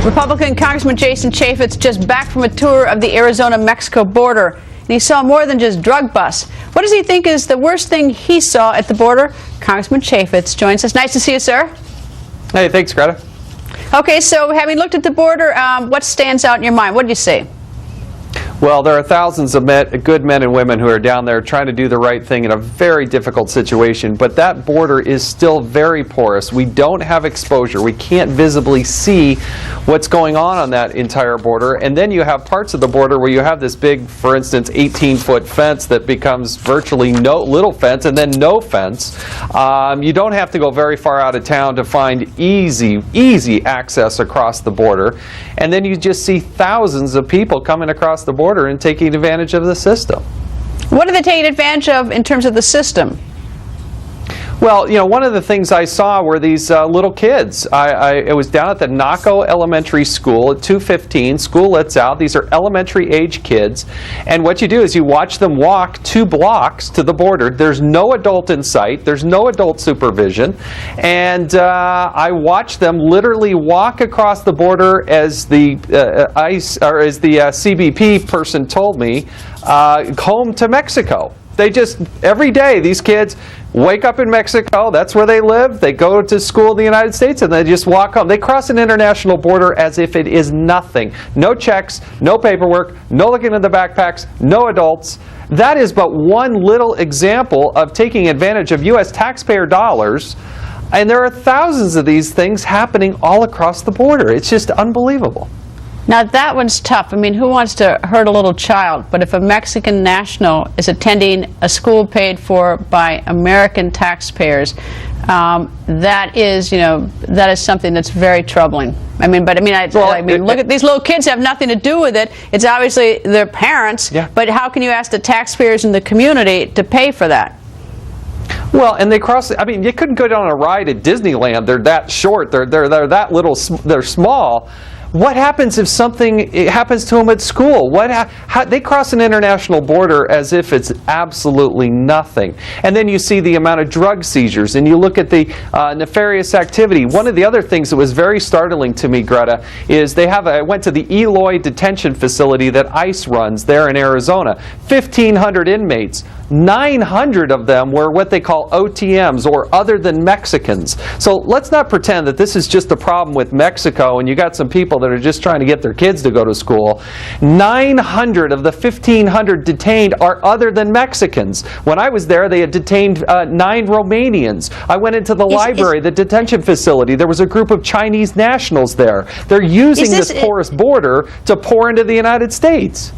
Republican Congressman Jason Chaffetz just back from a tour of the Arizona-Mexico border, and he saw more than just drug busts. What does he think is the worst thing he saw at the border? Congressman Chaffetz joins us. Nice to see you, sir. Hey, thanks, Greta. Okay, so having looked at the border, what stands out in your mind? What did you see? Well, there are thousands of good men and women who are down there trying to do the right thing in a very difficult situation, but that border is still very porous. We don't have exposure. We can't visibly see what's going on that entire border, and then you have parts of the border where you have this big, for instance, 18-foot fence that becomes virtually no little fence and then no fence. You don't have to go very far out of town to find easy access across the border, and then you just see thousands of people coming across the border and taking advantage of the system. What are they taking advantage of in terms of the system? Well, you know, one of the things I saw were these little kids. It was down at the Naco Elementary School at 2:15. School lets out. These are elementary age kids. And what you do is you watch them walk 2 blocks to the border. There's no adult in sight. There's no adult supervision. And I watched them literally walk across the border as the CBP person told me, home to Mexico. They just, every day, these kids wake up in Mexico, that's where they live, they go to school in the United States, and they just walk home. They cross an international border as if it is nothing. No checks, no paperwork, no looking at the backpacks, no adults. That is but one little example of taking advantage of U.S. taxpayer dollars, and there are thousands of these things happening all across the border. It's just unbelievable. Now that one's tough. I mean, who wants to hurt a little child? But if a Mexican national is attending a school paid for by American taxpayers, that is, that is something that's very troubling. I mean, look at these little kids have nothing to do with it. It's obviously their parents. Yeah. But how can you ask the taxpayers in the community to pay for that? Well, and they cross. I mean, you couldn't go down a ride at Disneyland. They're that short. They're that little. They're small. What happens if something happens to them at school? They cross an international border as if it's absolutely nothing. And then you see the amount of drug seizures, and you look at the nefarious activity. One of the other things that was very startling to me, Greta, is I went to the Eloy detention facility that ICE runs there in Arizona. 1,500 inmates. 900 of them were what they call OTMs, or other than Mexicans. So let's not pretend that this is just a problem with Mexico and you got some people that are just trying to get their kids to go to school. 900 of the 1,500 detained are other than Mexicans. When I was there, they had detained 9 Romanians. I went into the library, the detention facility. There was a group of Chinese nationals there. They're using this porous border to pour into the United States.